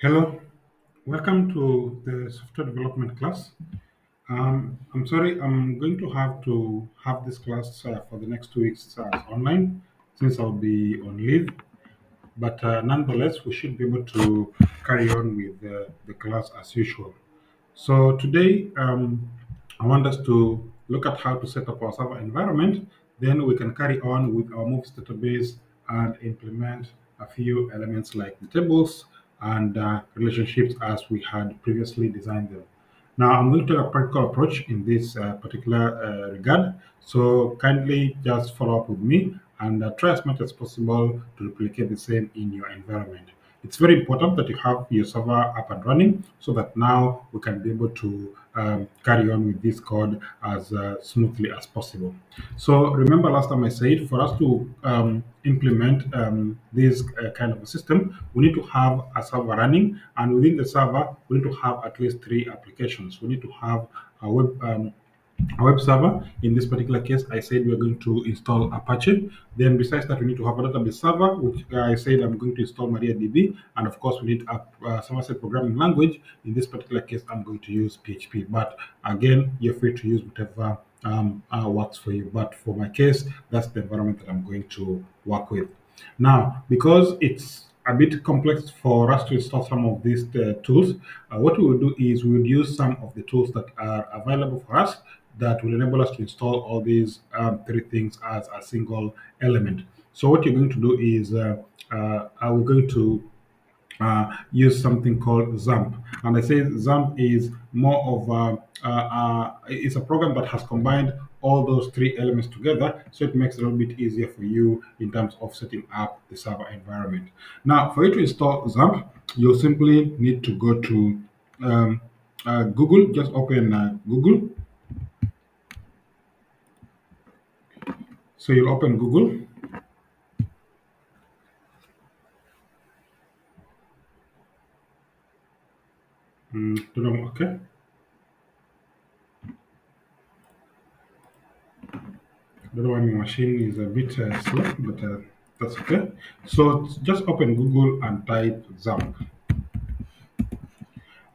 Hello, welcome to the software development class. I'm sorry, I'm going to have this class for the next 2 weeks online since I'll be on leave. But nonetheless, we should be able to carry on with the class as usual. So today, I want us to look at how to set up our server environment. Then we can carry on with our movies database and implement a few elements like the tables and relationships as we had previously designed them. Now, I'm going to take a practical approach in this particular regard. So kindly just follow up with me and try as much as possible to replicate the same in your environment. It's very important that you have your server up and running so that now we can be able to carry on with this code as smoothly as possible. So remember last time I said for us to implement this kind of a system, we need to have a server running, and within the server, we need to have at least three applications. We need to have a web server. In this particular case, I said we are going to install Apache. Then, besides that, we need to have a database server, which I said I'm going to install MariaDB. And of course, we need a server-side programming language. In this particular case, I'm going to use PHP. But again, you're free to use whatever works for you. But for my case, that's the environment that I'm going to work with. Now, because it's a bit complex for us to install some of these tools, what we will do is we will use some of the tools that are available for us that will enable us to install all these three things as a single element. So what you're going to do is we're going to use something called XAMPP. And I say XAMPP is more of it's a program that has combined all those three elements together, so it makes it a little bit easier for you in terms of setting up the server environment. Now, for you to install XAMPP, you'll simply need to go to Google. Just open Google. So you'll open Google. Don't know, okay. Don't know why my machine is a bit slow, but that's okay. So just open Google and type XAMPP.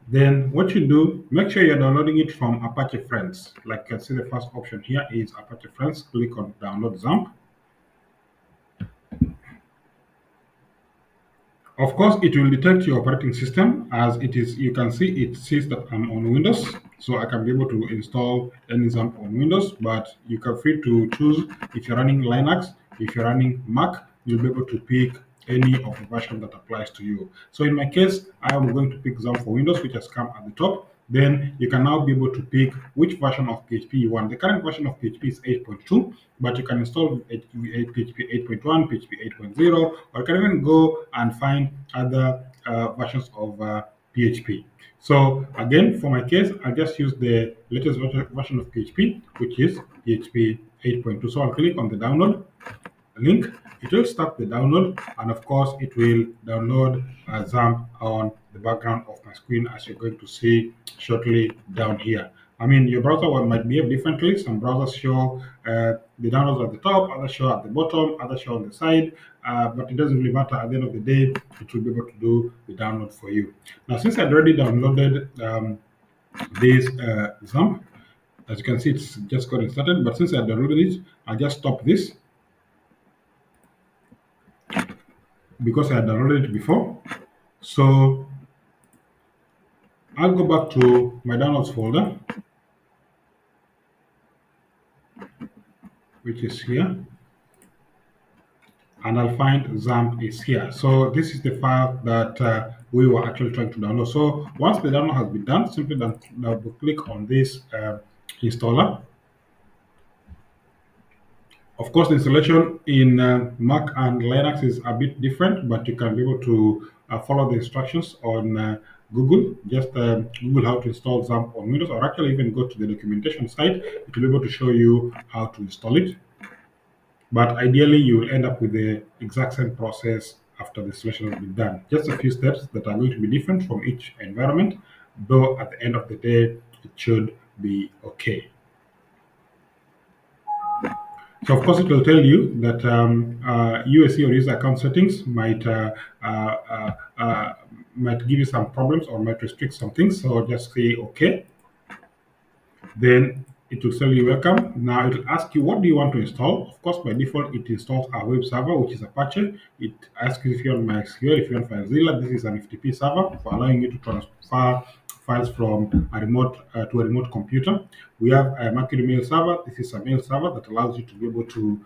Then what you do, make sure you're downloading it from Apache Friends. Like you can see, the first option here is Apache Friends. Click on download XAMPP. Of course, it will detect your operating system as it is. You can see it says that I'm on Windows, so I can be able to install any XAMPP on Windows. But you can free to choose if you're running Linux, if you're running Mac, you'll be able to pick any of the version that applies to you. So in my case, I am going to pick XAMPP for Windows, which has come at the top. Then you can now be able to pick which version of PHP you want. The current version of PHP is 8.2, but you can install PHP 8.1, PHP 8.0, or you can even go and find other versions of PHP. So again, for my case, I just use the latest version of PHP, which is PHP 8.2. So I'll click on the download link. It will start the download, and of course it will download XAMPP on the background of my screen, as you're going to see shortly down here. I mean, your browser might behave differently. Some browsers show the downloads at the top, others show at the bottom, others show on the side, but it doesn't really matter. At the end of the day, it will be able to do the download for you. Now, since I'd already downloaded this XAMPP, as you can see, it's just got started, but since I downloaded it, I'll just stop this because I had downloaded it before. So I'll go back to my downloads folder, which is here, and I'll find XAMPP is here. So this is the file that we were actually trying to download. So once the download has been done, simply double click on this installer. Of course, the installation in Mac and Linux is a bit different, but you can be able to follow the instructions on Google. Just Google how to install XAMPP on Windows, or actually even go to the documentation site. It will be able to show you how to install it. But ideally, you will end up with the exact same process after the installation has been done. Just a few steps that are going to be different from each environment, though at the end of the day, it should be okay. So of course, it will tell you that UAC or user account settings uh, uh, might give you some problems or might restrict some things. So just say okay. Then it will say you welcome. Now it will ask you what do you want to install. Of course, by default, it installs our web server, which is Apache. It asks you if you want MySQL, if you want FileZilla. This is an FTP server for allowing you to transfer files from a remote to a remote computer. We have a Mercury mail server. This is a mail server that allows you to be able to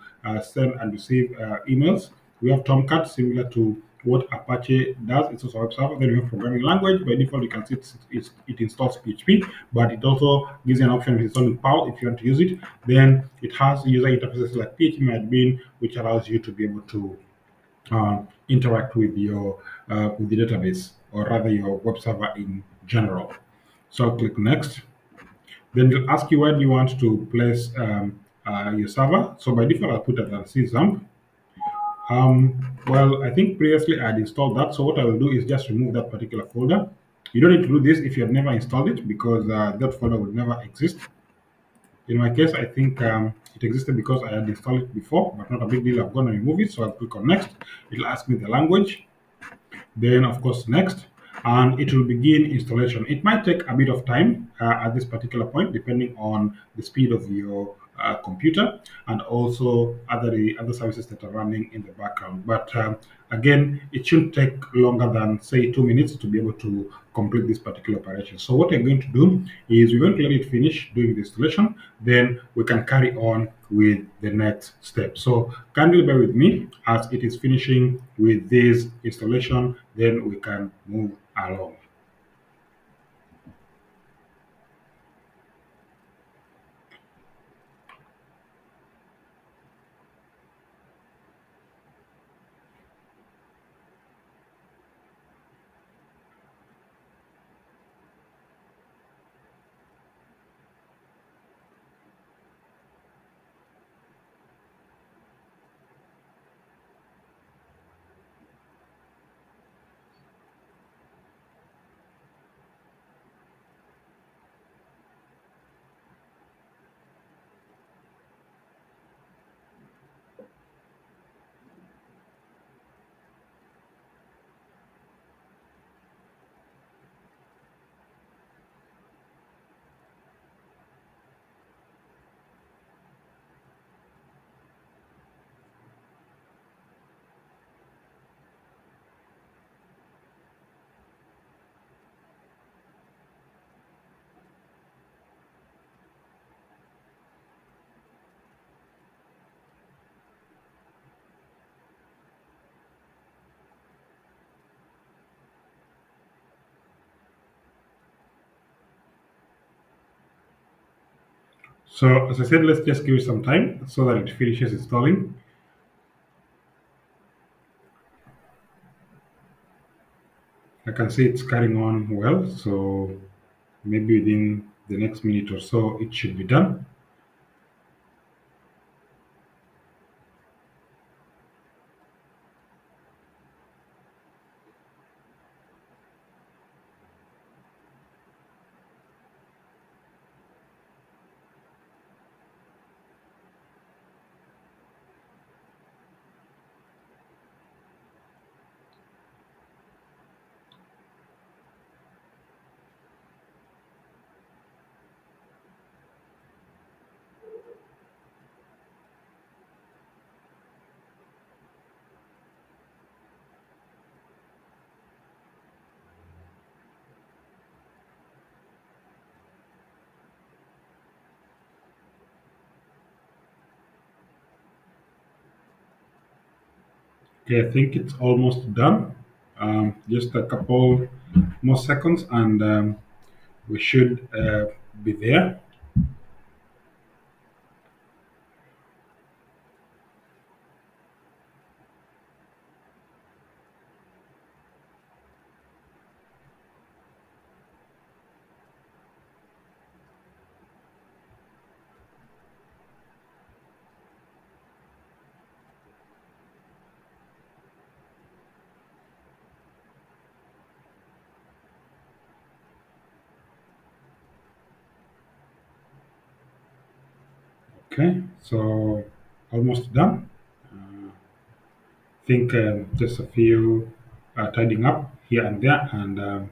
send and receive emails. We have Tomcat, similar to what Apache does. It's also a web server. Then we have programming language. By default, you can see it installs PHP, but it also gives you an option of installing Perl if you want to use it. Then it has user interfaces like PHP which allows you to be able to interact with the database, or rather your web server in general. So I'll click next. Then it'll ask you where do you want to place your server. So by default, I'll put it as CZAMP. Well, I think previously I had installed that. So what I will do is just remove that particular folder. You don't need to do this if you have never installed it, because that folder will never exist. In my case, I think it existed because I had installed it before, but not a big deal. I'm going to remove it. So I'll click on next. It'll ask me the language. Then of course next, and it will begin installation. It might take a bit of time at this particular point, depending on the speed of your computer and also other services that are running in the background. But again, it shouldn't take longer than say 2 minutes to be able to complete this particular operation. So what we're going to do is we're going to let it finish doing the installation, then we can carry on with the next step. So kindly bear with me as it is finishing with this installation, then we can move along. So as I said, let's just give it some time so that it finishes installing. I can see it's carrying on well, so maybe within the next minute or so it should be done. Okay, I think it's almost done. Just a couple more seconds and we should be there. Okay, so almost done. Think just a few tidying up. here and there, and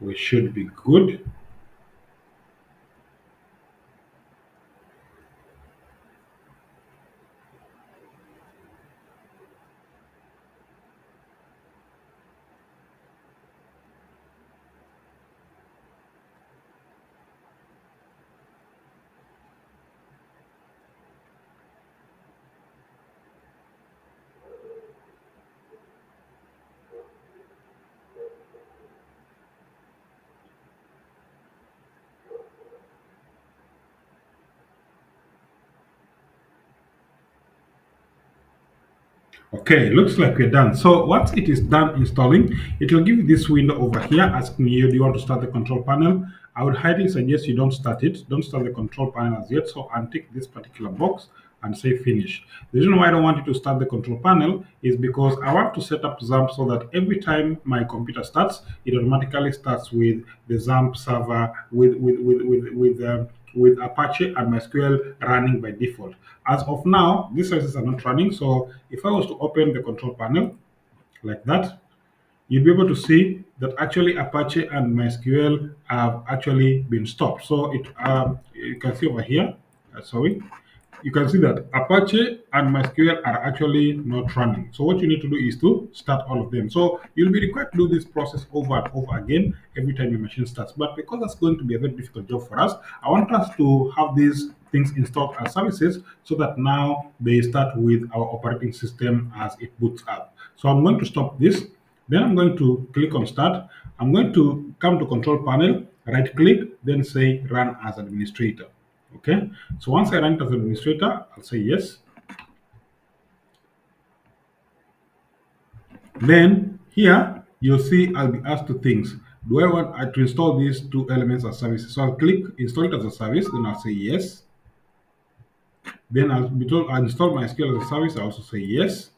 we should be good. Okay, looks like we're done. So once it is done installing, it will give you this window over here asking you, do you want to start the control panel? I would highly suggest you don't start it. Don't start the control panel as yet. So untick this particular box and say finish. The reason why I don't want you to start the control panel is because I want to set up XAMPP so that every time my computer starts, it automatically starts with the XAMPP server with Apache and MySQL running by default. As of now, these services are not running. So if I was to open the control panel like that, you'll be able to see that actually Apache and MySQL have actually been stopped. So you can see over here, sorry, you can see that Apache and MySQL are actually not running. So what you need to do is to start all of them. So you'll be required to do this process over and over again every time your machine starts. But because that's going to be a very difficult job for us, I want us to have these things installed as services so that now they start with our operating system as it boots up. So I'm going to stop this. Then I'm going to click on start. I'm going to come to control panel, right click, then say run as administrator. Okay, so once I run it as administrator, I'll say yes. Then here you'll see I'll be asked two things. Do I want to install these two elements as services? So I'll click install it as a service, then I'll say yes. Then I'll be told I install my skill as a service, I also say yes.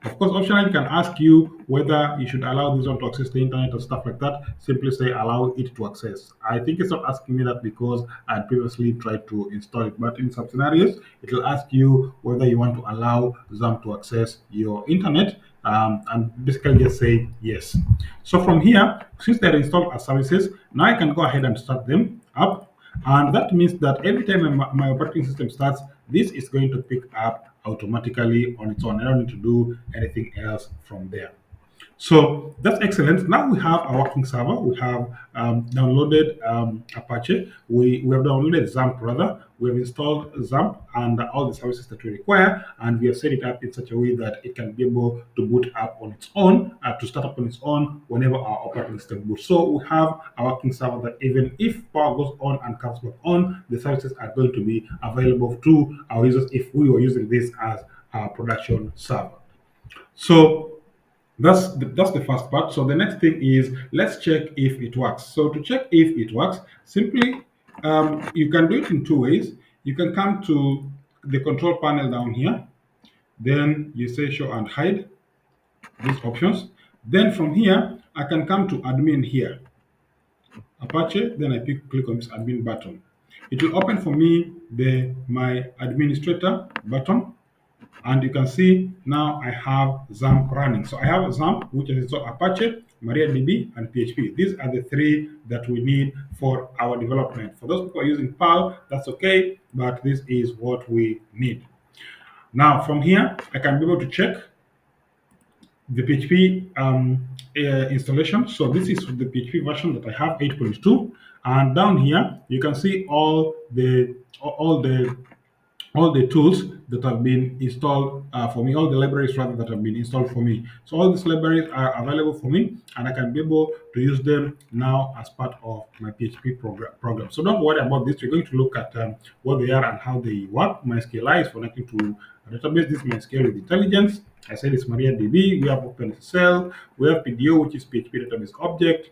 Of course, optionally, it can ask you whether you should allow this one to access the internet or stuff like that. Simply say allow it to access. I think it's not asking me that because I had previously tried to install it, but in some scenarios, it will ask you whether you want to allow them to access your internet, and basically just say yes. So from here, since they're installed as services, now I can go ahead and start them up. And that means that every time my operating system starts, this is going to pick up automatically on its own. I don't need to do anything else from there. So that's excellent. Now we have a working server. We have downloaded Apache. We have downloaded XAMPP rather. We have installed XAMPP and all the services that we require, and we have set it up in such a way that it can be able to boot up on its own, to start up on its own whenever our operating system boots. So we have a working server that even if power goes on and comes back on, the services are going to be available to our users if we were using this as our production server. So that's the first part. So the next thing is let's check if it works. So to check if it works, simply you can do it in two ways. You can come to the control panel down here, then you say show and hide these options. Then from here, I can come to admin here, Apache. Then I click on this admin button. It will open for me the my administrator button, and you can see now I have XAMPP running. So I have XAMPP, which is so Apache, MariaDB, and PHP. These are the three that we need for our development. For those people using Perl, that's okay, but this is what we need. Now from here, I can be able to check the PHP installation. So this is the PHP version that I have, 8.2, and down here you can see all the tools that have been installed for me, all the libraries rather that have been installed for me. So all these libraries are available for me, and I can be able to use them now as part of my PHP program. So don't worry about this. We're going to look at what they are and how they work. MySQL is connecting to a database. This is MySQL with intelligence. I said it's MariaDB. We have OpenSSL. We have PDO, which is PHP database object,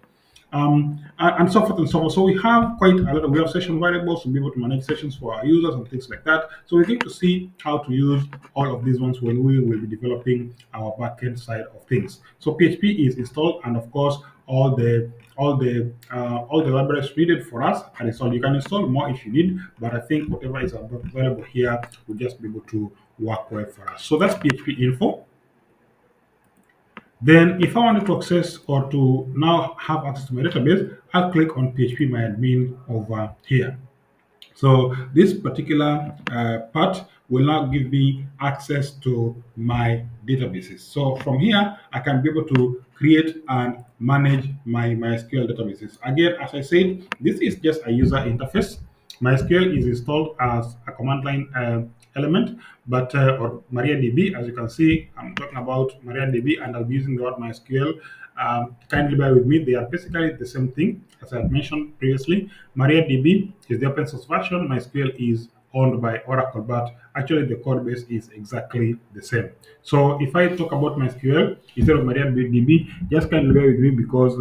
and so forth and so on. So we have quite a lot of, we have session variables to be able to manage sessions for our users and things like that. So we're going to see how to use all of these ones when we will be developing our backend side of things. So PHP is installed, and of course all the libraries needed for us are installed. You can install more if you need, but I think whatever is available here will just be able to work well for us. So that's PHP info. Then if I wanted to access or to now have access to my database, I'll click on PHP my admin over here. So this particular part will now give me access to my databases. So from here, I can be able to create and manage my MySQL databases. Again, as I said, this is just a user interface. MySQL is installed as a command line element, but or MariaDB, as you can see, I'm talking about MariaDB and I'll be using the word MySQL. Kindly bear with me, they are basically the same thing as I had mentioned previously. MariaDB is the open source version, MySQL is owned by Oracle, but actually the code base is exactly the same. So if I talk about MySQL instead of MariaDB, just kindly bear with me because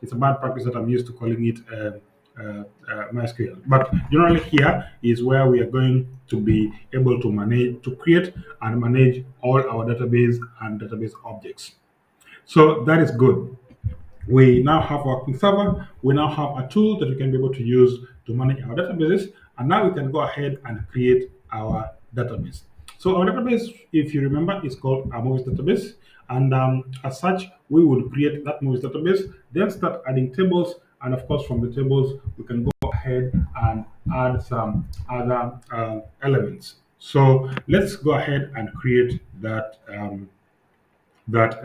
it's a bad practice that I'm used to calling it MySQL. But generally, here is where we are going to be able to manage, to create and manage all our database and database objects. So that is good. We now have our quick server. We now have a tool that we can be able to use to manage our databases. And now we can go ahead and create our database. So our database, if you remember, is called a movies database. And as such, we would create that movies database, then start adding tables. And of course, from the tables, we can go ahead and add some other elements. So let's go ahead and create that that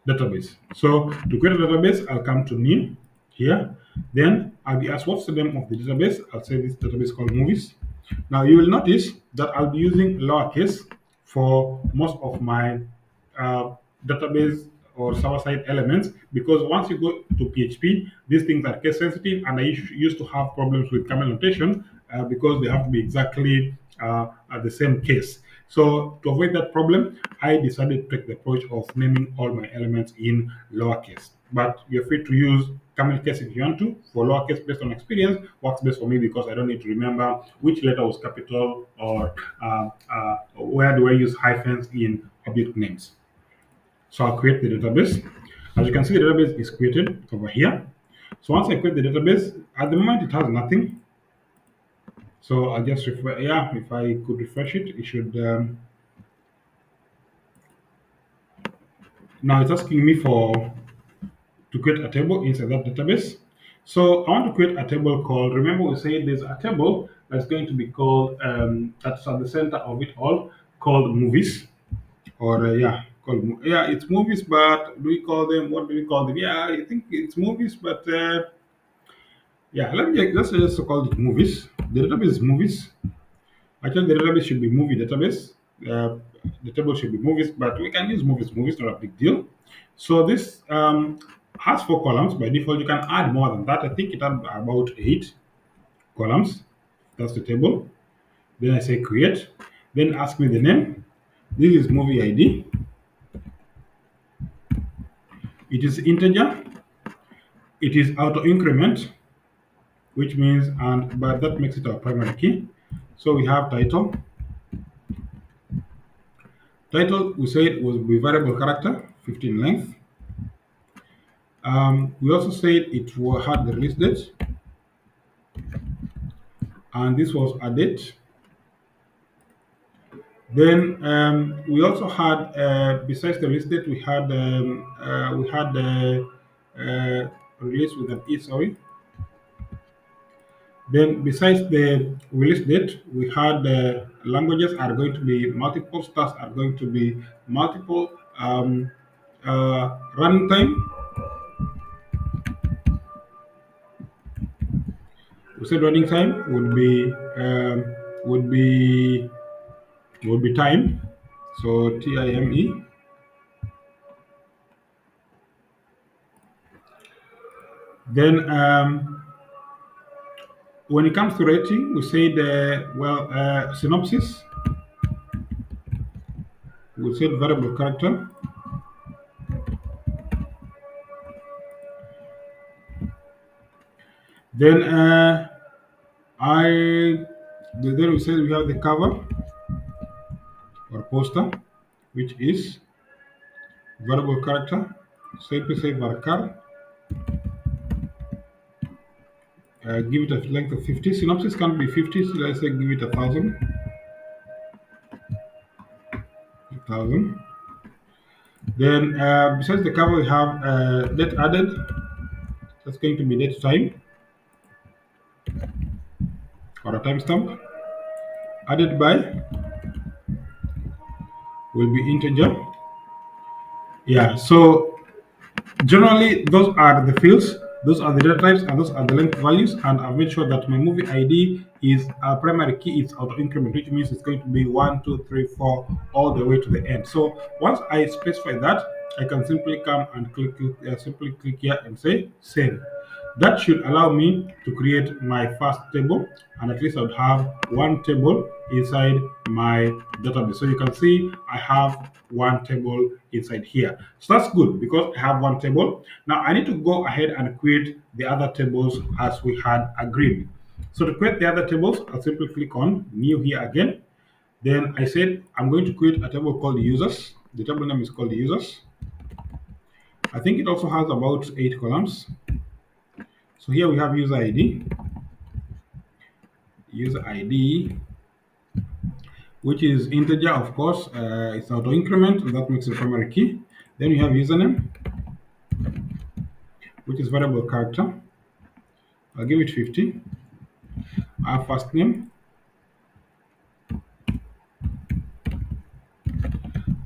database. So to create a database, I'll come to new here. Then I'll be asked what's the name of the database. I'll say this database called movies. Now you will notice that I'll be using lowercase for most of my uh, database or server-side elements because once you go to PHP, these things are case sensitive, and I used to have problems with camel notation because they have to be exactly at the same case. So to avoid that problem, I decided to take the approach of naming all my elements in lowercase. But you're free to use camel case if you want to. For lowercase, based on experience, works best for me because I don't need to remember which letter was capital or where do I use hyphens in object names. So I'll create the database. As you can see, the database is created over here. So once I create the database, at the moment it has nothing. So I'll just refresh. Yeah, if I could refresh it, it should. Now it's asking me for to create a table inside that database. So I want to create a table called. Remember, we said there's a table that's going to be called that's at the center of it all called movies. Or yeah, yeah, it's movies, but do we call them? What do we call them? Yeah, I think it's movies, but yeah, let me just call it movies. The database is movies. Actually, the database should be movie database. Uh, the table should be movies, but we can use movies. Movies not a big deal. So this has 4 columns by default. You can add more than that. I think it had about 8 columns. That's the table. Then I say create. Then ask me the name. This is movie ID. It is integer. It is auto increment, which means and but that makes it our primary key. So we have title. Title we said was be variable character, 15 length. We also said had the release date, and this was a date. Then we also had, besides the release date, we had release with an e. Sorry. Then besides the release date, we had languages are going to be multiple, stars are going to be multiple, runtime. We said running time would be time. So time. Then when it comes to rating, we said synopsis. We said variable character. Then I then we said we have the cover or poster, which is variable character. Say varchar. Give it a length of 50. Synopsis can be 50. So let's say give it 1,000. 1,000. Then besides the cover, we have date added. That's going to be date time or a timestamp. Added by will be integer. Yeah. So generally, those are the fields, those are the data types, and those are the length values. And I've made sure that my movie ID is primary key is auto increment, which means it's going to be 1, 2, 3, 4 all the way to the end. So once I specify that, I can simply come and simply click here and say save. That should allow me to create my first table, and at least I would have one table inside my database. So you can see I have one table inside here. So that's good because I have one table. Now I need to go ahead and create the other tables as we had agreed. So to create the other tables, I'll simply click on new here again. Then I said I'm going to create a table called users. The table name is called users. I think it also has about 8 columns. So here we have user ID, which is integer, of course. It's auto increment, that makes it primary key. Then you have username, which is variable character. I'll give it 50. Our first name,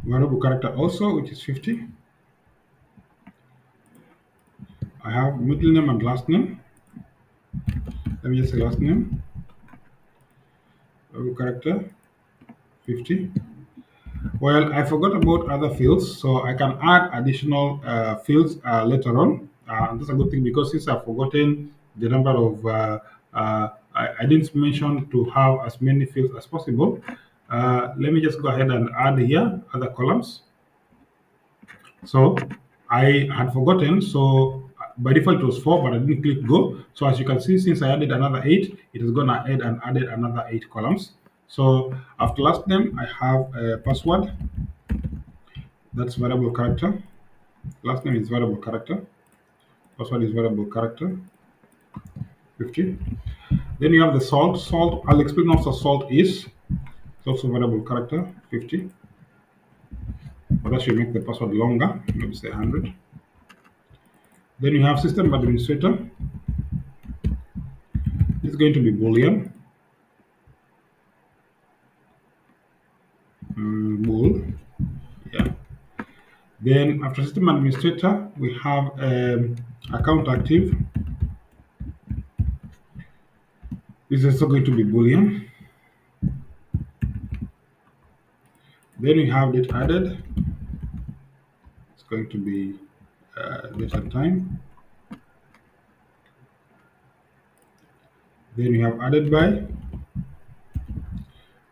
variable character also, which is 50. I have middle name and last name. Let me just say last name, variable character, 50. Well, I forgot about other fields, so I can add additional fields later on. And that's a good thing because since I've forgotten the number of, I didn't mention to have as many fields as possible. Let me just go ahead and add here other columns. So I had forgotten, so by default it was 4, but I didn't click go. So as you can see, since I added another 8, it is gonna add and added another 8 columns. So after last name, I have a password. That's variable character. Last name is variable character. Password is variable character. 50. Then you have the salt. Salt, I'll explain what the salt is. It's also variable character. 50. But that should make the password longer. Maybe say 100. Then you have system administrator. It's going to be Boolean. Bool. Yeah. Then after system administrator, we have account active. This is also going to be Boolean. Then we have date added. It's going to be date and time. Then we have added by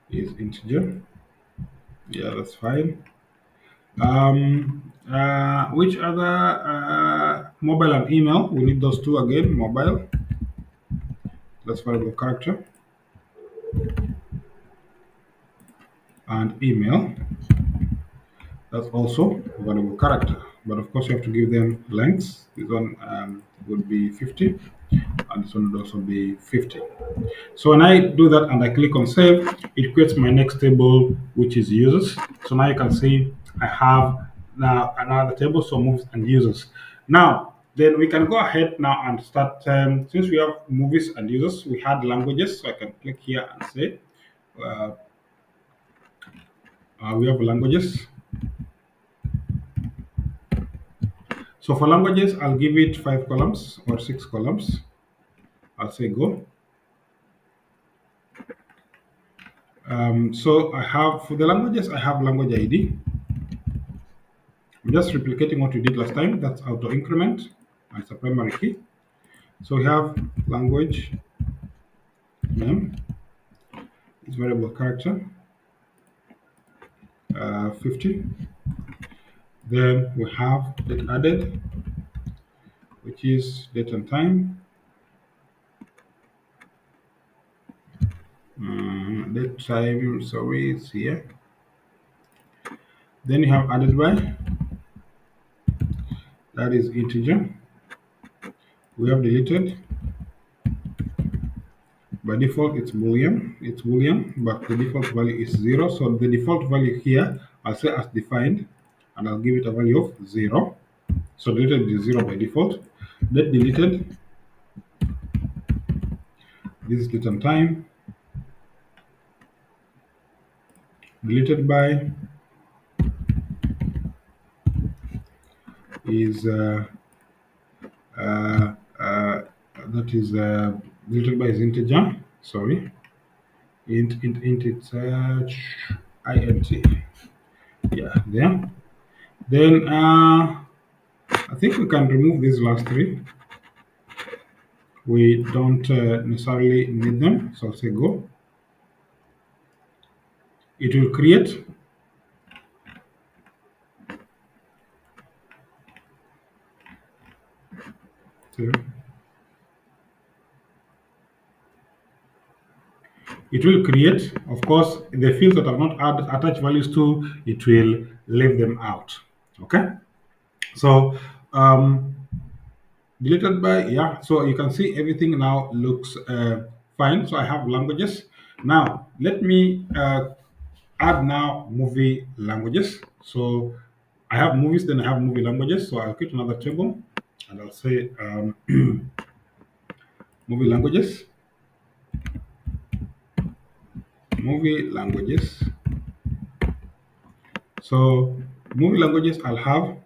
is integer. Yeah, that's fine. Which other mobile and email? We need those two again. Mobile, that's variable character, and email, that's also variable character. But of course, you have to give them lengths. This one would be 50, and this one would also be 50. So when I do that and I click on save, it creates my next table, which is users. So now you can see I have now another table, so movies and users. Now, then we can go ahead now and start, since we have movies and users, we had languages. So I can click here and say, uh, we have languages. So for languages, I'll give it 5 columns or 6 columns. I'll say go. So I have, for the languages, I have language ID. I'm just replicating what we did last time. That's auto increment. It's a primary key. So we have language name. It's variable character. 50. Then we have date added, which is date and time. Date time, sorry, it's here. Then you have added by, that is integer. We have deleted. By default, it's Boolean. It's Boolean, but the default value is 0. So the default value here, I'll say as defined, and I'll give it a value of 0. So deleted is 0 by default. That deleted, this is date and time. Deleted by is uh, uh, that is deleted by is integer. Sorry, int it's int. Yeah, there. Then I think we can remove these last three. We don't necessarily need them, so I'll say go. It will create. So it will create, of course, the fields that are not attached values to, it will leave them out. Okay, so deleted by, yeah, so you can see everything now looks fine. So I have languages. Now let me add now movie languages. So I have movies, then I have movie languages. So I'll create another table and I'll say movie languages, movie languages. So movie languages, I'll have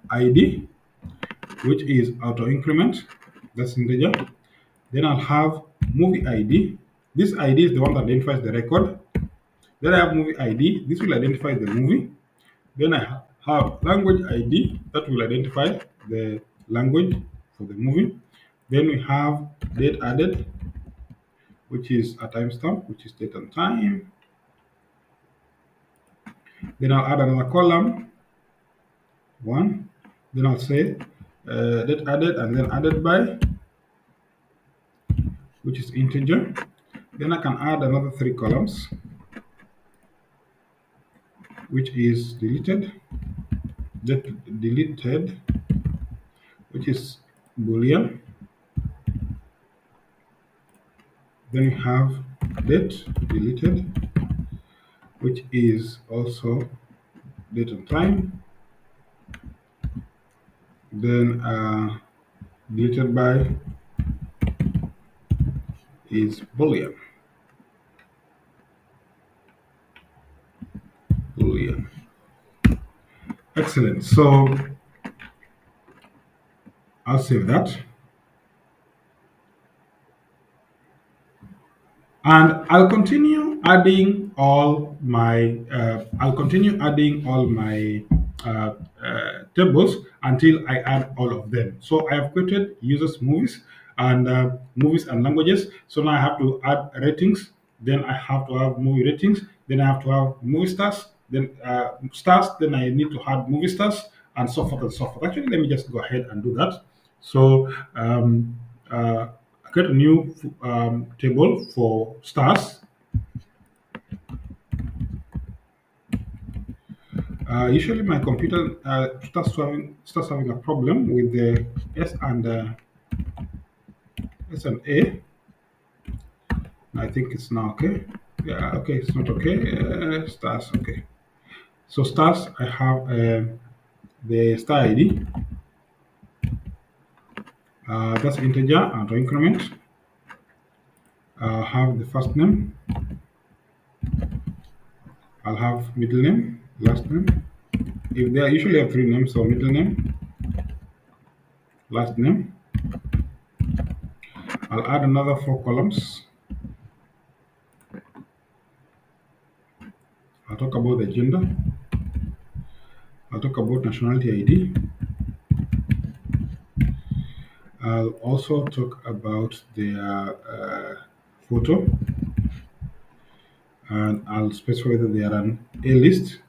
ID, which is auto increment, that's integer. Then I'll have movie ID. This ID is the one that identifies the record. Then I have movie ID. This will identify the movie. Then I have language ID that will identify the language for the movie. Then we have date added, which is a timestamp, which is date and time. Then I'll add another column, one. Then I'll say date added and then added by, which is integer. Then I can add another three columns, which is deleted, deleted, which is boolean. Then we have date deleted, which is also date and time. Then deleted by is boolean. Boolean. Excellent. So I'll save that. And I'll continue adding all my uh, tables until I add all of them. So I have created users movies and languages. So now I have to add ratings. Then I have to have movie ratings. Then I have to have movie stars. Then stars. Then I need to add movie stars and so forth and so forth. Actually, let me just go ahead and do that. So create a new table for stars. Usually, my computer starts having a problem with the S and S and A. I think it's now okay. Yeah, okay, it's not okay. Stars, okay. So stars, I have the star ID. That's integer and increment. Have the first name. I'll have middle name, last name. If they usually have three names, so middle name, last name. I'll add another four columns. I'll talk about the gender. I'll talk about nationality ID. I'll also talk about their photo, and I'll specify whether they are an A list.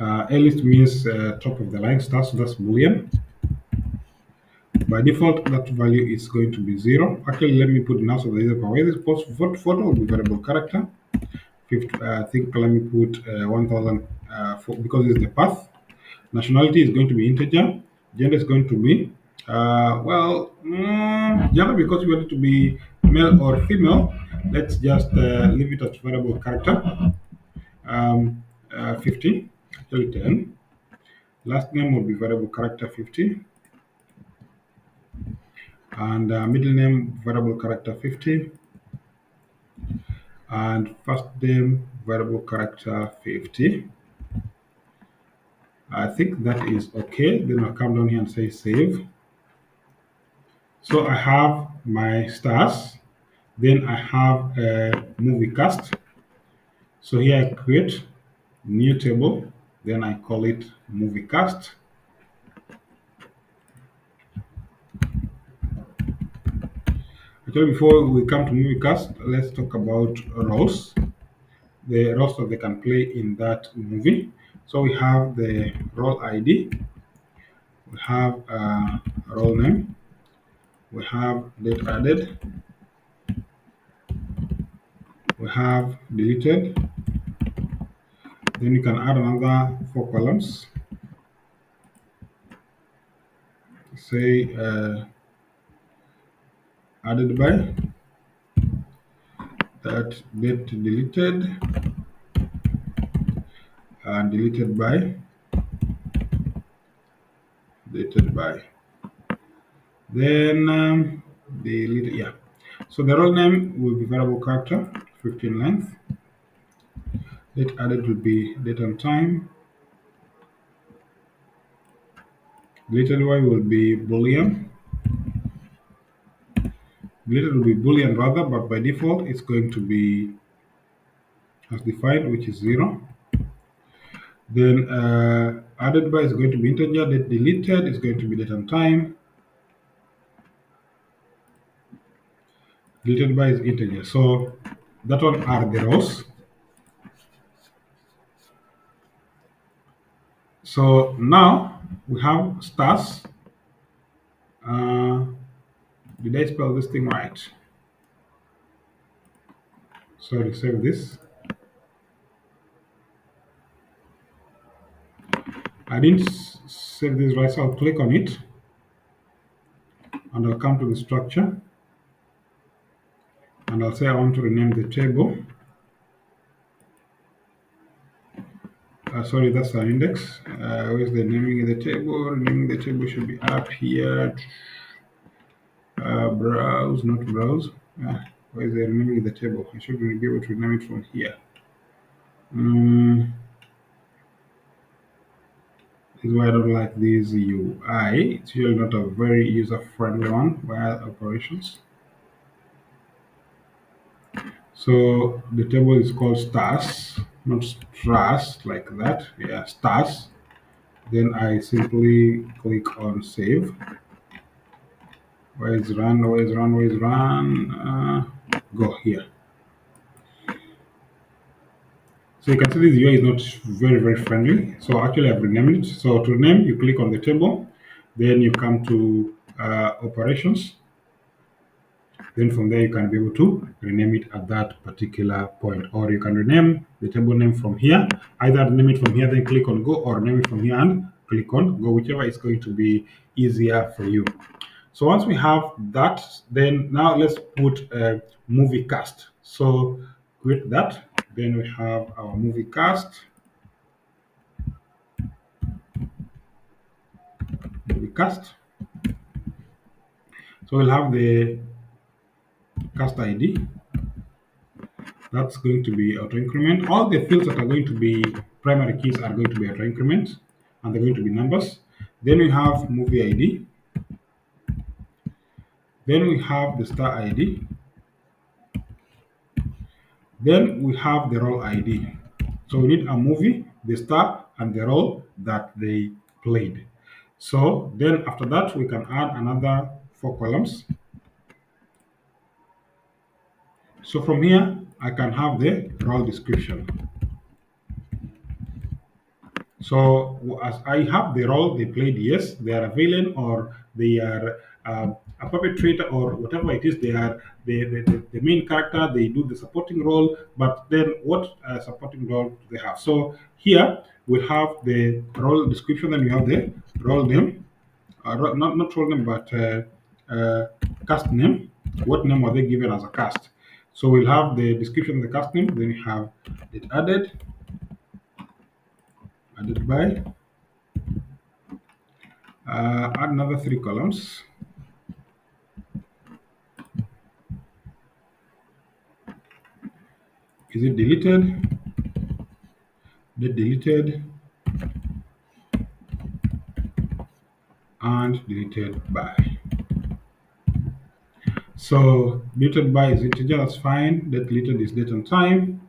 A list means top of the line star, so that's Boolean. By default, that value is going to be 0. Actually, let me put now so there is a power. This post photo will be variable character. I think let me put 1000 because it's the path. Nationality is going to be integer. Gender is going to be gender because we want it to be male or female. Let's just leave it as variable character. 50. actually 10. Last name will be variable character 50, and middle name variable character 50, and first name variable character 50. I think that is okay. Then I'll come down here and say save. So I have my stars. Then I have a movie cast. So here I create new table. Then I call it movie cast. Actually, before we come to movie cast, let's talk about roles. The roles that they can play in that movie. So we have the role ID. We have role name. We have date added. We have deleted. Then you can add another four columns. Say added by, that date deleted, and deleted by, deleted by. Then delete, yeah. So the role name will be variable character, 15 length. Date added will be date and time. Deleted by will be boolean. Deleted will be boolean rather, but by default it's going to be as defined, which is 0. Then added by is going to be integer. Date deleted is going to be date and time. Deleted by is integer. So that one are the rows. So now we have stars. Uh, did I spell this thing right? Sorry, save this. I didn't save this right, so I'll click on it and I'll come to the structure and I'll say I want to rename the table. Sorry, that's an index. Where's the naming of the table? Naming the table should be up here. Browse, not browse. Where's the naming of the table? I should be able to rename it from here. This is why I don't like this UI. It's usually not a very user-friendly one while operations. So the table is called stars, not stars like that. Yeah, stars. Then I simply click on save. Where is run? Where is run? Where is run? Go here. So you can see this UI is not very friendly. So actually I've renamed it. So to rename, you click on the table, then you come to operations. Then from there you can be able to rename it at that particular point, or you can rename the table name from here. Either rename it from here, then click on go, or rename it from here and click on go, whichever is going to be easier for you. So once we have that, then now let's put a movie cast. So create that. Then we have our movie cast. Movie cast. So we'll have the cast ID. That's going to be auto increment. All the fields that are going to be primary keys are going to be auto increment, and they're going to be numbers. Then we have movie ID. Then we have the star ID. Then we have the role ID. So we need a movie, the star, and the role that they played. So then after that, we can add another four columns. So from here, I can have the role description. So as I have the role they played, yes, they are a villain or they are a perpetrator or whatever it is. They are the main character. They do the supporting role. But then what supporting role do they have? So here we have the role description. Then we have the role name, not role name, but cast name. What name were they given as a cast? So we'll have the description of the cast name. Then we have it added. added by, add another three columns. Is it deleted? The deleted and deleted by. So deleted by is integer, that's fine. The deleted is date and time.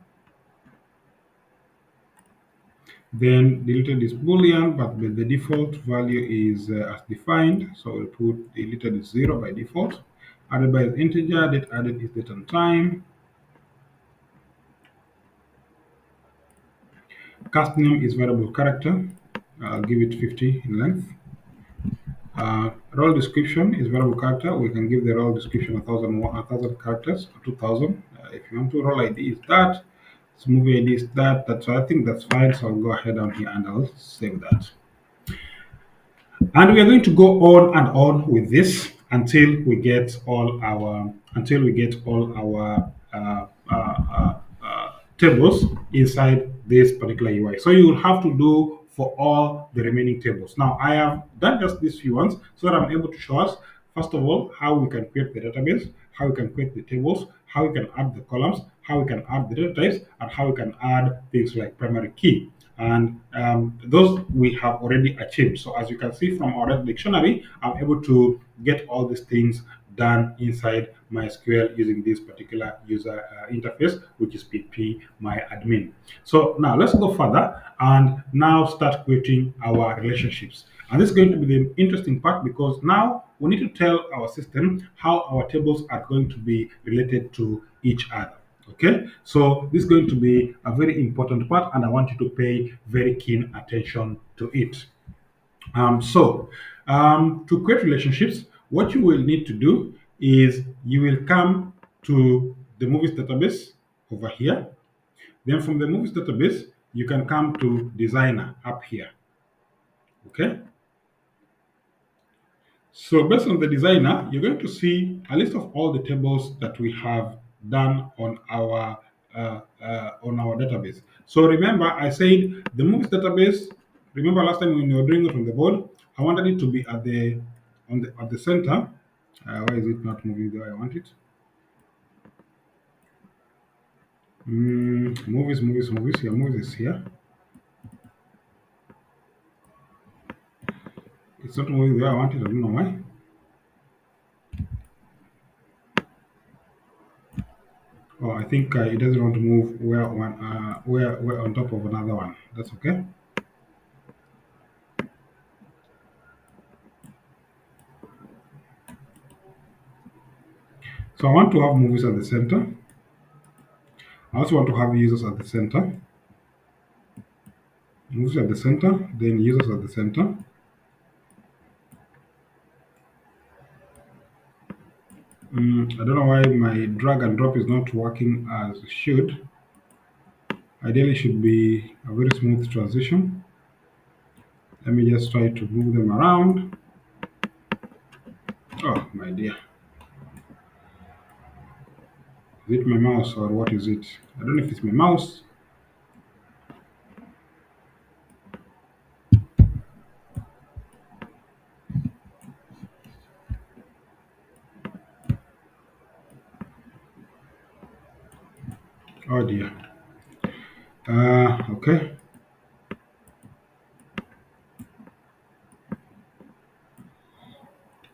Then deleted is boolean, but the default value is as defined. So we'll put deleted is 0 by default. Added by is integer, date added is date and time. Cast name is variable character. I'll give it 50 in length. Role description is variable character. We can give the role description a thousand characters, or 2,000. If you want to, role ID is that. Movie ID is that. That's I think that's fine. So I'll go ahead down here and I'll save that. And we are going to go on and on with this until we get all our tables inside this particular UI. So you will have to do for all the remaining tables. Now I have done just these few ones so that I'm able to show us first of all how we can create the database, how we can create the tables, how we can add the columns, how we can add the data types, and how we can add things like primary key. And those we have already achieved. So as you can see from our dictionary, I'm able to get all these things done inside MySQL using this particular user interface, which is PP my admin. So now let's go further and now start creating our relationships. And this is going to be the interesting part because now we need to tell our system how our tables are going to be related to each other. Okay, so this is going to be a very important part, and I want you to pay very keen attention to it. To create relationships, what you will need to do is you will come to the movies database over here. Then from the movies database, you can come to designer up here. Okay. So based on the designer, you're going to see a list of all the tables that we have done on our database. So remember, I said the movies database. Remember last time when we were doing it on the board, I wanted it to be at the center. Why is it not moving the way I want it? Movies. Yeah, movies is here. It's not moving the way I want it. I don't know why. Oh, I think it doesn't want to move where on top of another one. That's okay. So I want to have movies at the center. I also want to have users at the center. Movies at the center, then users at the center. I don't know why my drag and drop is not working as it should. Ideally, should be a very smooth transition. Let me just try to move them around. Oh, my dear. Is it my mouse or what is it? I don't know if it's my mouse. Oh, dear. Okay.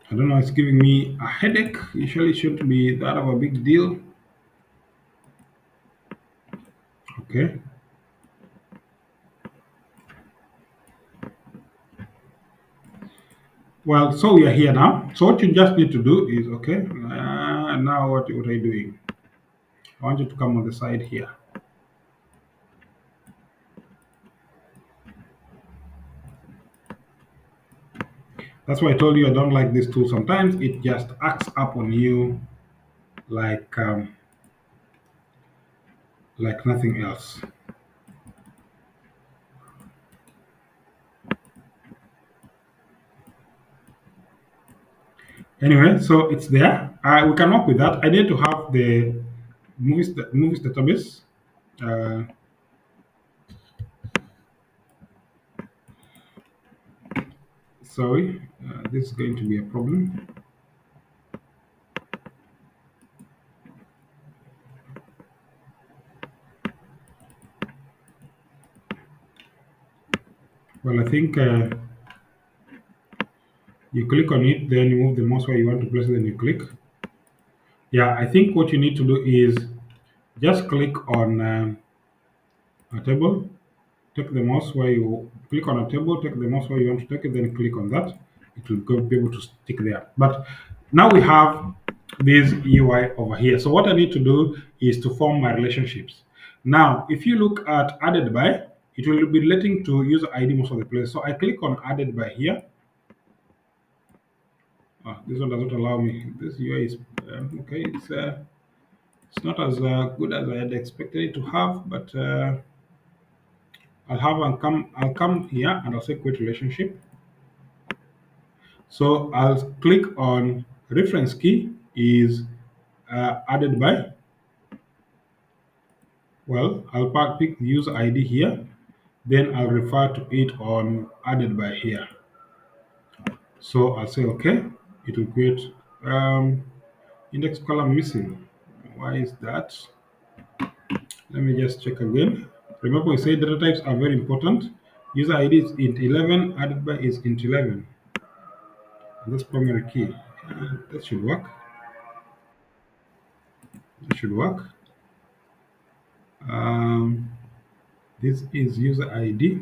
I don't know, it's giving me a headache. Usually, it shouldn't be that of a big deal. Okay. Well, so we are here now. So what you just need to do is, okay, now what are you doing? I want you to come on the side here. That's why I told you I don't like this tool. Sometimes it just acts up on you like like nothing else. Anyway, so it's there. We can work with that. I need to have the movies database. Uh, Sorry, this is going to be a problem. Well, I think you click on it, then you move the mouse where you want to place it, then you click. Yeah, I think what you need to do is just click on a table, take the mouse where you click on a table, take the mouse where you want to take it, then click on that. It will go be able to stick there. But now we have this UI over here. So what I need to do is to form my relationships. Now, if you look at added by, it will be relating to user ID most of the place. So I click on added by here. This one doesn't allow me. This UI is okay. It's not as good as I had expected it to have, but I'll come here and I'll say create relationship. So I'll click on reference key is added by. Well, pick the user ID here. Then I'll refer to it on added by here. So I'll say okay. It will create index column missing. Why is that? Let me just check again. Remember, we say data types are very important. User ID is int 11, added by is int 11. And that's primary key. That should work. That should work. Um, this is user ID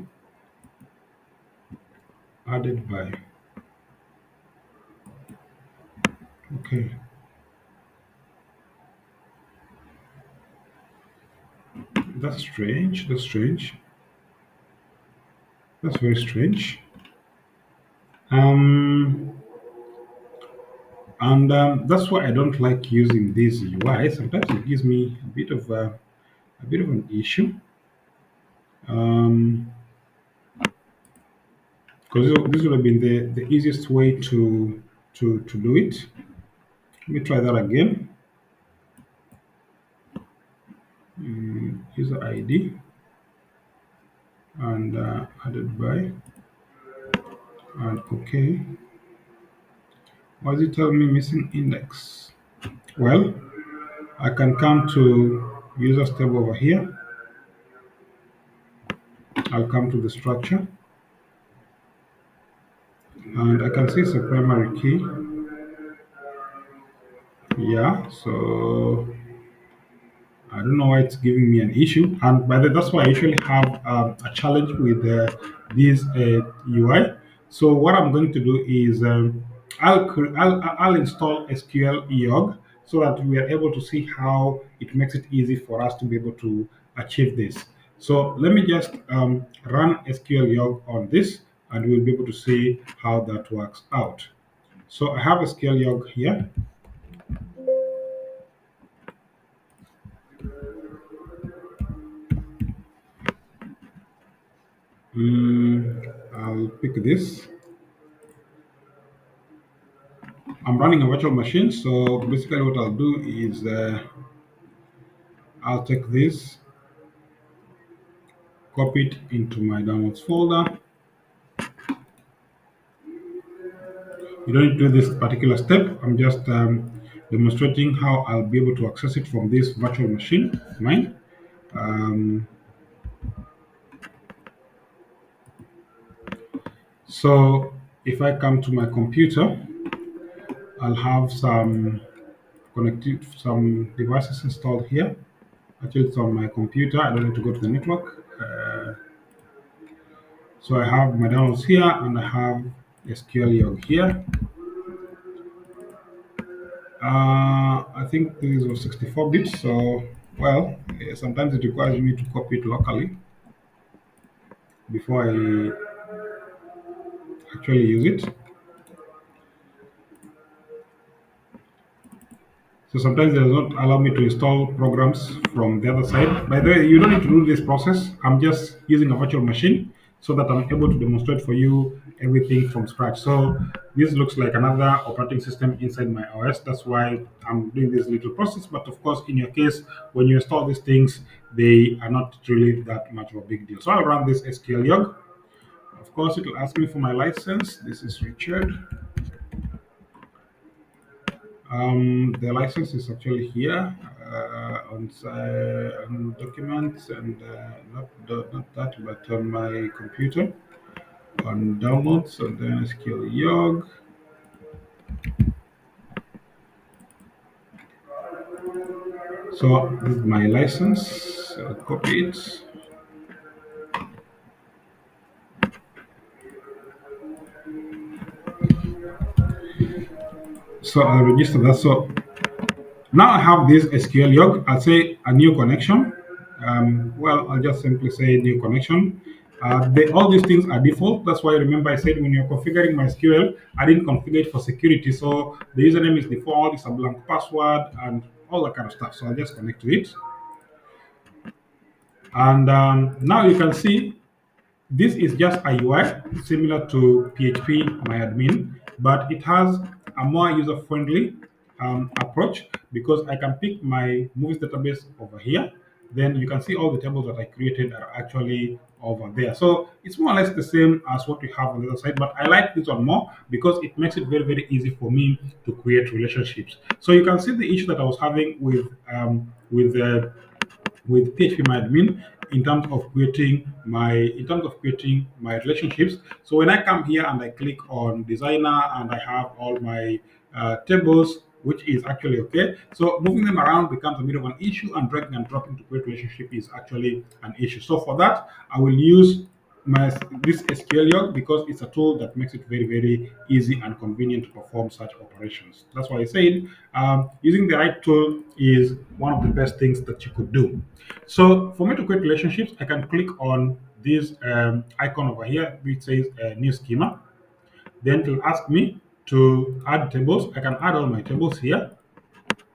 added by. Okay, that's strange. That's strange. That's very strange. Um, and that's why I don't like using this UI. Sometimes it gives me a bit of an issue. Um, because this would have been the easiest way to do it. Let me try that again. User ID and added by and okay. Why is it telling me missing index? Well, I can come to users table over here. I'll come to the structure and I can see it's a primary key. Yeah, so I don't know why it's giving me an issue, and by the that's why I usually have a challenge with this UI. So what I'm going to do is I'll install SQL EOG so that we are able to see how it makes it easy for us to be able to achieve this. So let me just run SQL EOG on this, and we'll be able to see how that works out. So I have SQL EOG here. I'll pick this. I'm running a virtual machine, so basically what I'll do is I'll take this, copy it into my downloads folder. You don't need to do this particular step. I'm just demonstrating how I'll be able to access it from this virtual machine of mine. Um, so if I come to my computer, I'll have some devices installed here. Actually, it's on my computer. I don't need to go to the network. So I have my downloads here, and I have SQL log here. I think this was 64 bits, so well, sometimes it requires me to copy it locally before I actually use it. So sometimes it does not allow me to install programs from the other side. By the way, you don't need to do this process. I'm just using a virtual machine so that I'm able to demonstrate for you everything from scratch. So this looks like another operating system inside my OS. That's why I'm doing this little process. But of course, in your case, when you install these things, they are not really that much of a big deal. So I'll run this SQL log Of course, it will ask me for my license. This is Richard. The license is actually here on documents and not that, but on my computer on downloads and then SQL Yog. So this is my license. I'll copy it. So I'll register that. So now I have this SQL log. I'll say a new connection. Well, I'll just simply say new connection. All these things are default. That's why remember I said when you're configuring my SQL, I didn't configure it for security. So the username is default, it's a blank password, and all that kind of stuff. So I'll just connect to it. And now you can see this is just a UI similar to PHP MyAdmin, but it has a more user-friendly approach because I can pick my movies database over here. Then you can see all the tables that I created are actually over there. So it's more or less the same as what we have on the other side, but I like this one more because it makes it very, very easy for me to create relationships. So you can see the issue that I was having with PHP in terms of creating my relationships. So when I come here and I click on designer and I have all my tables, which is actually okay. So moving them around becomes a bit of an issue, and dragging and dropping to create relationship is actually an issue. So for that, I will use my this SQL log because it's a tool that makes it very, very easy and convenient to perform such operations. That's why I said using the right tool is one of the best things that you could do. So for me to create relationships, I can click on this icon over here which says new schema. Then it will ask me to add tables. I can add all my tables here.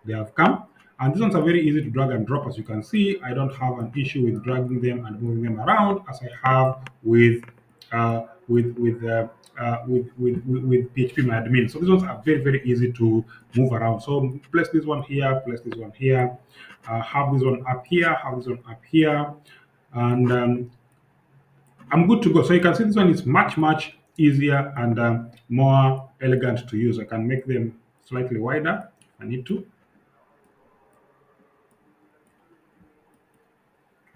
They have come. And these ones are very easy to drag and drop. As you can see, I don't have an issue with dragging them and moving them around as I have with PHP admin. So these ones are very, very easy to move around. So place this one here, place this one here, have this one up here, have this one up here, and I'm good to go. So you can see this one is much, much easier and more elegant to use. I can make them slightly wider if I need to,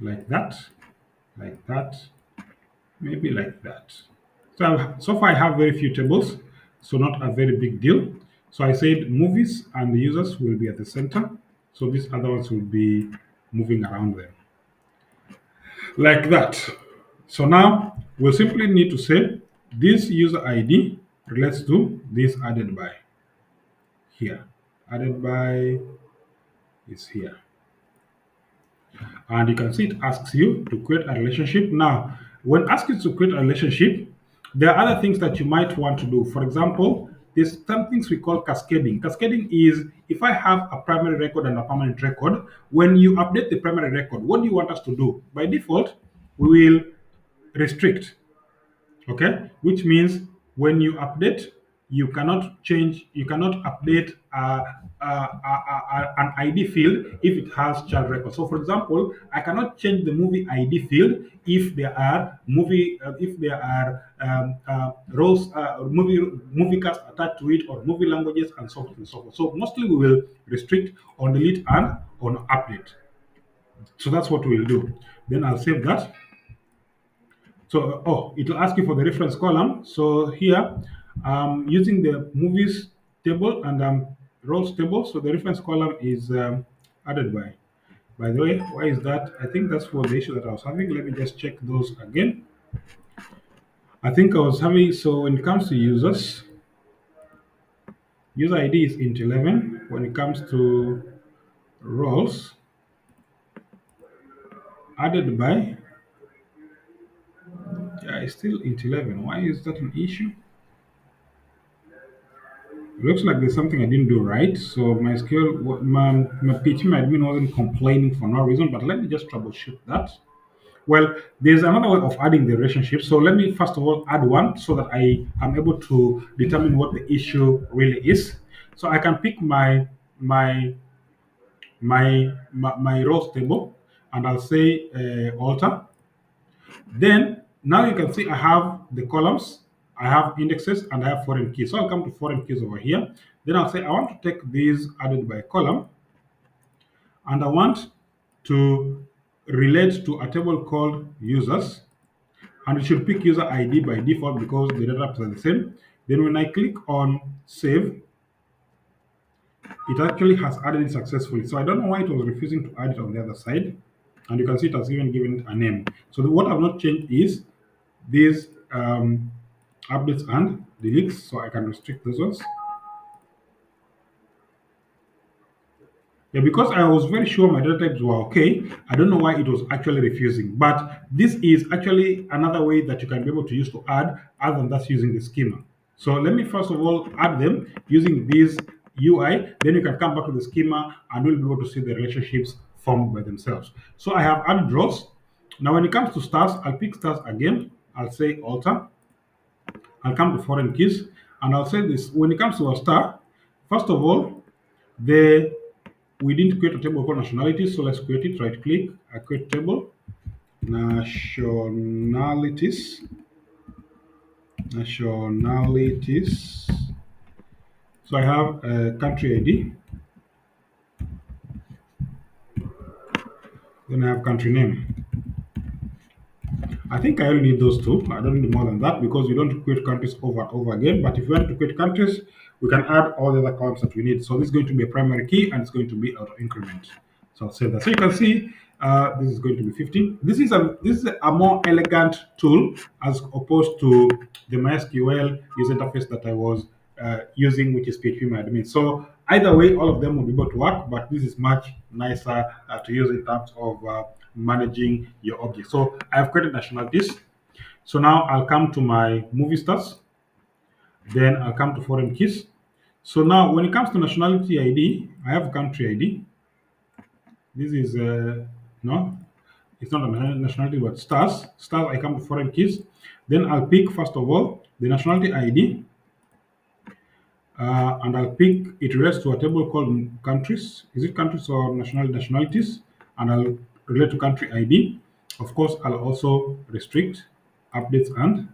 like that, like that, maybe like that. So far I have very few tables, so not a very big deal. So I said movies and the users will be at the center. So these other ones will be moving around them like that. So now we'll simply need to say this user ID relates to this added by here. Added by is here. And you can see it asks you to create a relationship. Now, when asked you to create a relationship, there are other things that you might want to do. For example, there's some things we call cascading. Cascading is if I have a primary record and a permanent record, when you update the primary record, what do you want us to do? By default, we will restrict, okay, which means when you update you cannot update an id field if it has child record. So for example, I cannot change the movie id field if there are roles movie cast attached to it or movie languages and so forth and so forth. So mostly we will restrict on delete and on update. So that's what we'll do. Then I'll save that. So, oh, it will ask you for the reference column. So here, using the movies table and roles table. So the reference column is added by. By the way, why is that? I think that's for the issue that I was having. Let me just check those again. I think I was having, so when it comes to users, user ID is int 11. When it comes to roles, added by, yeah, it's still int 11. Why is that an issue? Looks like there's something I didn't do right. So my PHP admin wasn't complaining for no reason, but let me just troubleshoot that. Well, there's another way of adding the relationship. So let me first of all add one so that I am able to determine what the issue really is. So I can pick my my rows table and I'll say alter. Then Now you can see I have the columns, I have indexes, and I have foreign keys. So I'll come to foreign keys over here. Then I'll say I want to take these added by column, and I want to relate to a table called users, and it should pick user ID by default because the data types are the same. Then when I click on save, it actually has added it successfully. So I don't know why it was refusing to add it on the other side. And you can see it has even given it a name. So what I've not changed is these updates and deletes. So I can restrict those ones. Yeah, because I was very sure my data types were okay. I don't know why it was actually refusing. But this is actually another way that you can be able to use to add other than just using the schema. So let me first of all add them using this UI. Then you can come back to the schema and we'll be able to see the relationships formed by themselves. So I have added rows. Now when it comes to stars, I'll pick stars again. I'll say alter. I'll come to foreign keys and I'll say this. When it comes to a star, first of all, the we didn't create a table called nationalities, so let's create it. Right click, create table, nationalities, nationalities. So I have a country ID, then I have country name. I think I only need those two. I don't need more than that because we don't create countries over and over again. But if we want to create countries, we can add all the other columns that we need. So this is going to be a primary key and it's going to be auto increment. So I'll save that. So you can see this is going to be 50. This is a more elegant tool as opposed to the MySQL user interface that I was using, which is PHP admin. So either way, all of them will be able to work, but this is much nicer to use in terms of managing your objects. So I have created nationalities. So now I'll come to my movie stars. Then I'll come to foreign keys. So now when it comes to nationality ID, I have country ID. This is no, it's not a nationality, but stars. Stars, I come to foreign keys. Then I'll pick first of all the nationality ID, and I'll pick it relates to a table called countries. Is it countries or nationalities? And I'll relate to country ID. Of course, I'll also restrict updates and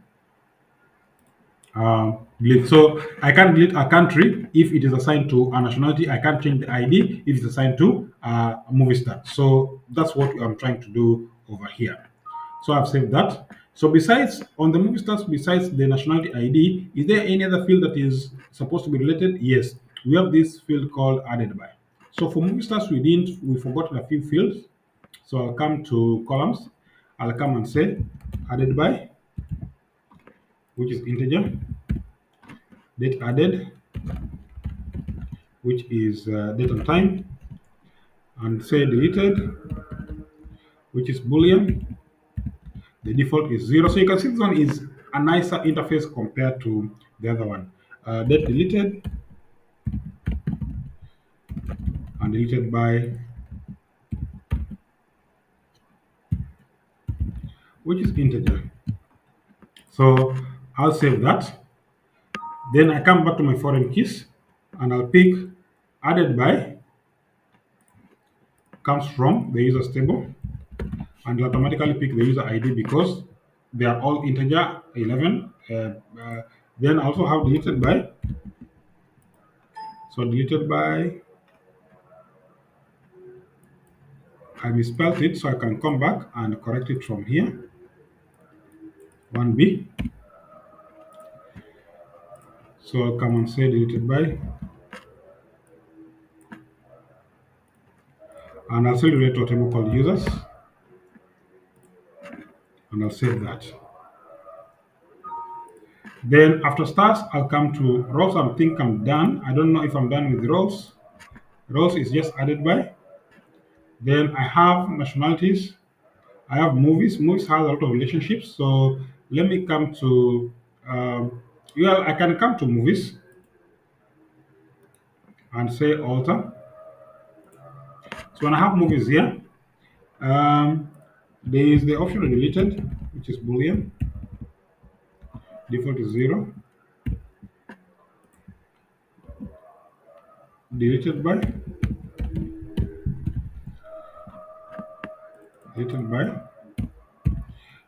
delete. So I can't delete a country if it is assigned to a nationality. I can't change the ID if it's assigned to a movie star. So that's what I'm trying to do over here. So I've saved that. So besides on the movie stars, besides the nationality ID, is there any other field that is supposed to be related? Yes, we have this field called added by. So for movie stars, we forgot a few fields. So I'll come to columns. I'll come and say added by, which is integer, date added, which is date and time, and say deleted, which is boolean. The default is zero. So you can see this one is a nicer interface compared to the other one. Date deleted and deleted by, which is integer. So I'll save that. Then I come back to my foreign keys and I'll pick added by comes from the user's table and automatically pick the user ID because they are all integer 11. Then I also have deleted by. So deleted by, I misspelled it, so I can come back and correct it from here. 1B. So I'll come and say deleted by, and I'll say relate to a table called users, and I'll save that. Then after stars, I'll come to roles. I think I'm done. I don't know if I'm done with roles. Roles is just added by. Then I have nationalities. I have movies. Movies has a lot of relationships. So let me come to, well, I can come to movies and say alter. So when I have movies here, um, there is the option deleted, which is boolean. Default is zero. Deleted by, deleted by,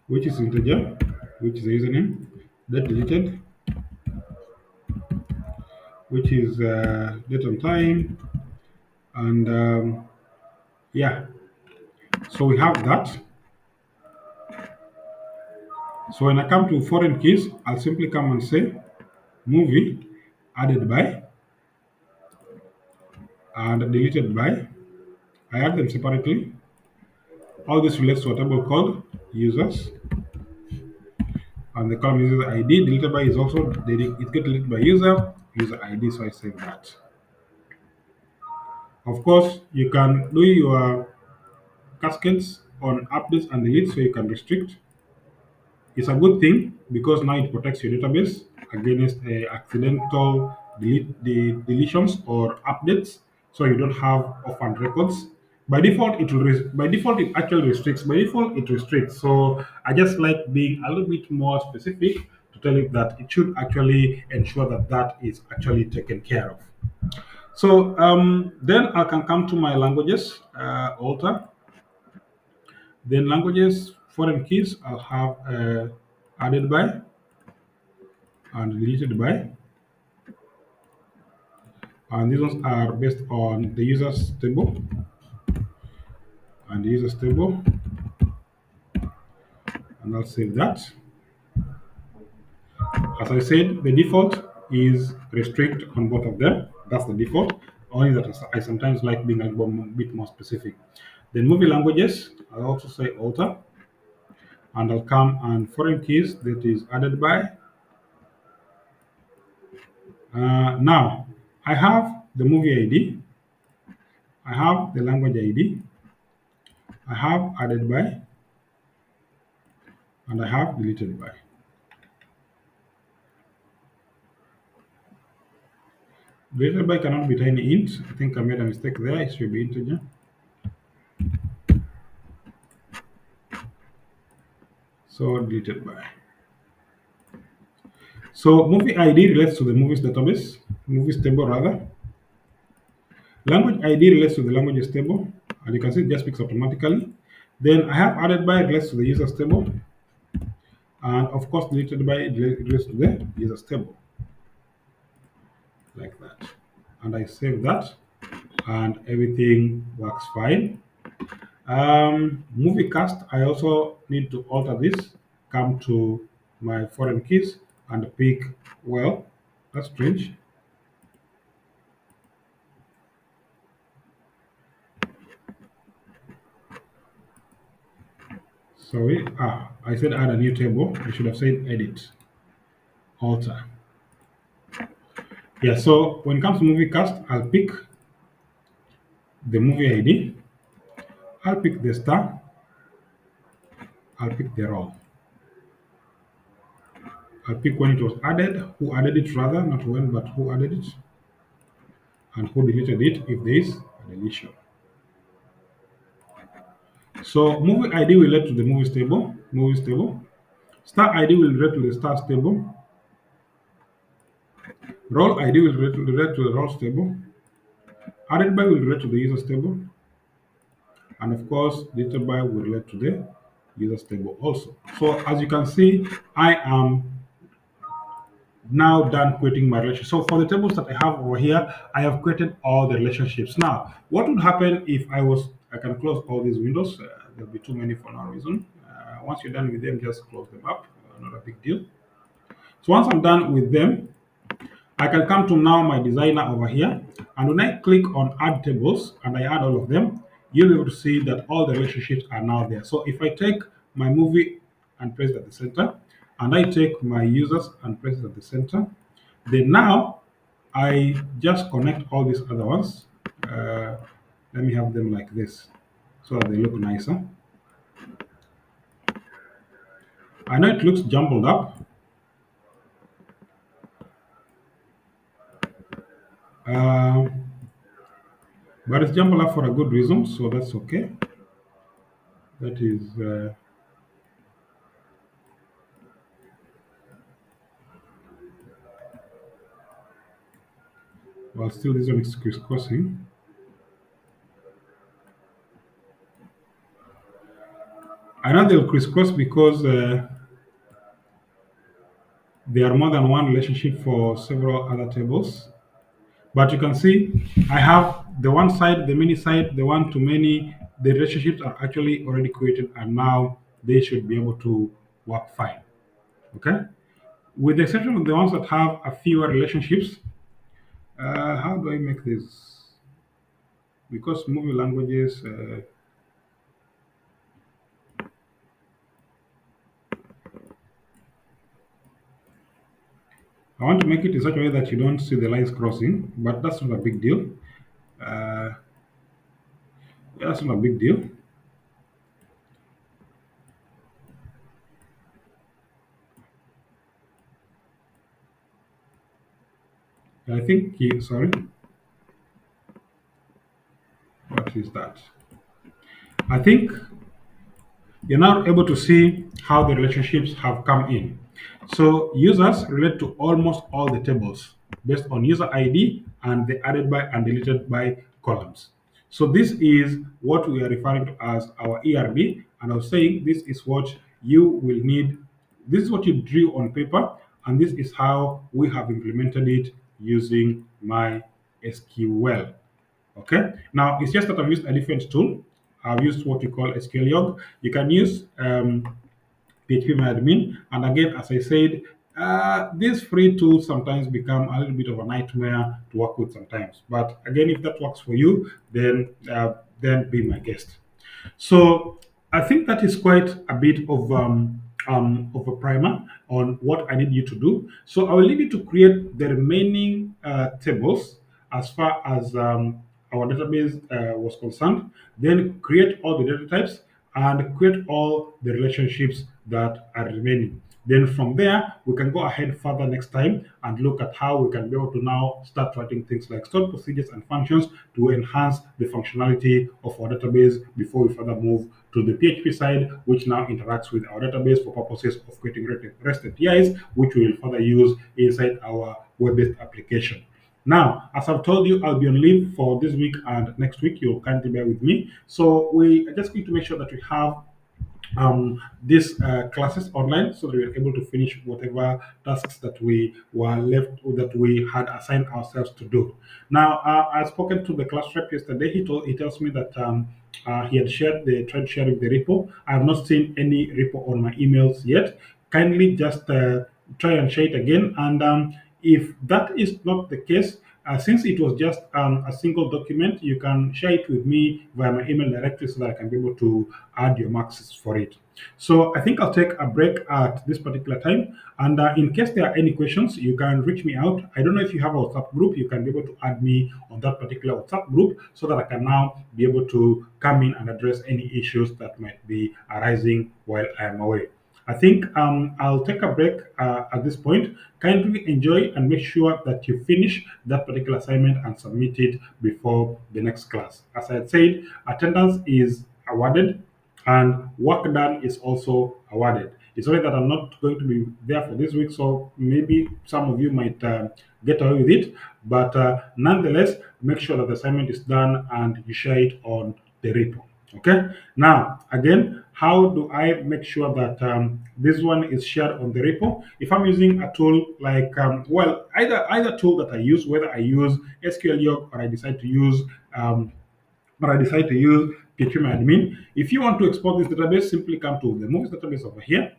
which is integer. which is the username, date deleted, which is date and time, and yeah. So we have that. So when I come to foreign keys, I'll simply come and say movie added by and deleted by. I add them separately. All this relates to a table called users, and the column user ID deleted by is also it get deleted by user ID. So I save that. Of course, you can do your cascades on updates and deletes, so you can restrict. It's a good thing because now it protects your database against accidental deletions or updates, so you don't have orphaned records. By default, by default it actually restricts. By default, it restricts. So I just like being a little bit more specific to tell it that it should actually ensure that that is actually taken care of. So then I can come to my languages alter. Then languages foreign keys I'll have added by and deleted by, and these ones are based on the users table and the users table, and I'll save that. As I said, the default is restrict on both of them. That's the default. Only that I sometimes like being a bit more specific. Then movie languages, I'll also say alter, and I'll come and foreign keys that is added by. Now, I have the movie ID, I have the language ID, I have added by, and I have deleted by. Deleted by cannot be tiny int. I think I made a mistake there. It should be integer. So deleted by. So movie ID relates to the movies database, movies table rather. Language ID relates to the languages table, and you can see it just picks automatically. Then I have added by relates to the users table, and of course deleted by relates to the users table, like that. And I save that, and everything works fine. Movie cast, I also need to alter this. Come to my foreign keys and pick, well, that's strange. Sorry, I said add a new table. I should have said edit, alter. Yeah, so when it comes to movie cast, I'll pick the movie ID, I'll pick the star, I'll pick the role. I'll pick when it was added, who added it rather, not when, but who added it, and who deleted it if there is a deletion. So movie ID will relate to the movies table. Star ID will relate to the stars table. Role ID will relate to the roles table. Added by will relate to the users table. And of course, deleted by will relate to the users table also. So as you can see, I am now done creating my relationship. So for the tables that I have over here, I have created all the relationships. Now, what would happen if I can close all these windows. There'll be too many for no reason. Once you're done with them, just close them up. Not a big deal. So once I'm done with them, I can come to now my designer over here, and when I click on add tables and I add all of them, you'll be able to see that all the relationships are now there. So if I take my movie and place it at the center, and I take my users and place it at the center, then now I just connect all these other ones. Uh, Let me have them like this so that they look nicer. I know it looks jumbled up, uh, but it's jumbled up for a good reason, so that's okay. That is while still this one is crisscrossing. I know they'll crisscross because there are more than one relationship for several other tables. But you can see I have the one side, the many side, the one to many. The relationships are actually already created and now they should be able to work fine. Okay? With the exception of the ones that have a fewer relationships, how do I make this? Because movie languages, I want to make it in such a way that you don't see the lines crossing, but that's not a big deal. Uh, that's not a big deal. I think, sorry, what is that? I think you're now able to see how the relationships have come in. So users relate to almost all the tables based on user ID and the added by and deleted by columns. So this is what we are referring to as our ERD, and I was saying this is what you will need. This is what you drew on paper, and this is how we have implemented it using MySQL. Okay. Now it's just that I've used a different tool. I've used what we call SQL Yog. You can use PHP admin. And again, as I said, these free tools sometimes become a little bit of a nightmare to work with sometimes. But again, if that works for you, then be my guest. So I think that is quite a bit of a primer on what I need you to do. So I will need you to create the remaining tables as far as our database was concerned. Then create all the data types and create all the relationships that are remaining. Then from there, we can go ahead further next time and look at how we can be able to now start writing things like stored procedures and functions to enhance the functionality of our database before we further move to the PHP side, which now interacts with our database for purposes of creating REST APIs, which we will further use inside our web-based application. Now, as I've told you, I'll be on leave for this week and next week. You'll kindly bear with me. So we are just going to make sure that we have these classes online so that we are able to finish whatever tasks that we were left that we had assigned ourselves to do. Now, I spoken to the class rep yesterday. He tells me that he had tried sharing the repo. I have not seen any repo on my emails yet. Kindly just try and share it again. And if that is not the case, since it was just a single document, you can share it with me via my email directly so that I can be able to add your marks for it. So I think I'll take a break at this particular time. And in case there are any questions, you can reach me out. I don't know if you have a WhatsApp group. You can be able to add me on that particular WhatsApp group so that I can now be able to come in and address any issues that might be arising while I am away. I think I'll take a break at this point. Kindly enjoy and make sure that you finish that particular assignment and submit it before the next class. As I had said, attendance is awarded and work done is also awarded. It's only that I'm not going to be there for this week, so maybe some of you might get away with it. But nonetheless, make sure that the assignment is done and you share it on the repo. Okay. Now, again, how do I make sure that this one is shared on the repo? If I'm using a tool like, either tool that I use, whether I use SQL York or I decide to use PHP admin. If you want to export this database, simply come to the movies database over here.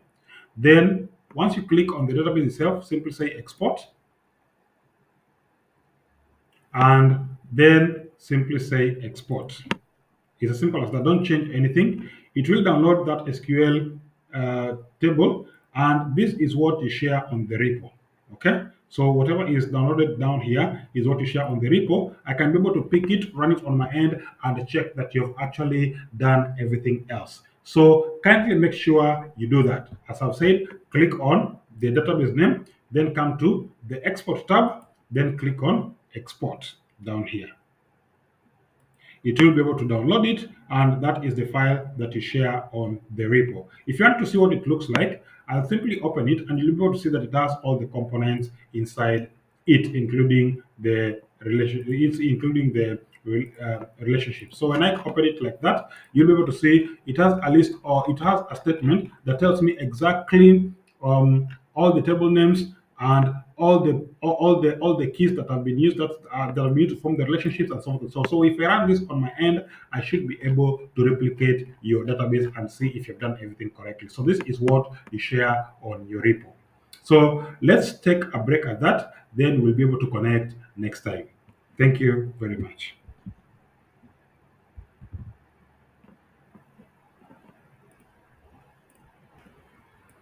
Then once you click on the database itself, simply say export and then simply say export. It's as simple as that. Don't change anything. It will download that SQL table, and this is what you share on the repo. Okay. So whatever is downloaded down here is what you share on the repo. I can be able to pick it, run it on my end, and check that you've actually done everything else. So kindly make sure you do that. As I've said, click on the database name, then come to the export tab, then click on export down here. It will be able to download it, and that is the file that you share on the repo. If you want to see what it looks like, I'll simply open it and you'll be able to see that it has all the components inside it, including the relationship. So when I open it like that, you'll be able to see it has a list or it has a statement that tells me exactly all the table names, and all the keys that have been used that have been used to form the relationships and so on and so. So if I run this on my end, I should be able to replicate your database and see if you've done everything correctly. So this is what you share on your repo. So let's take a break at that. Then we'll be able to connect next time. Thank you very much.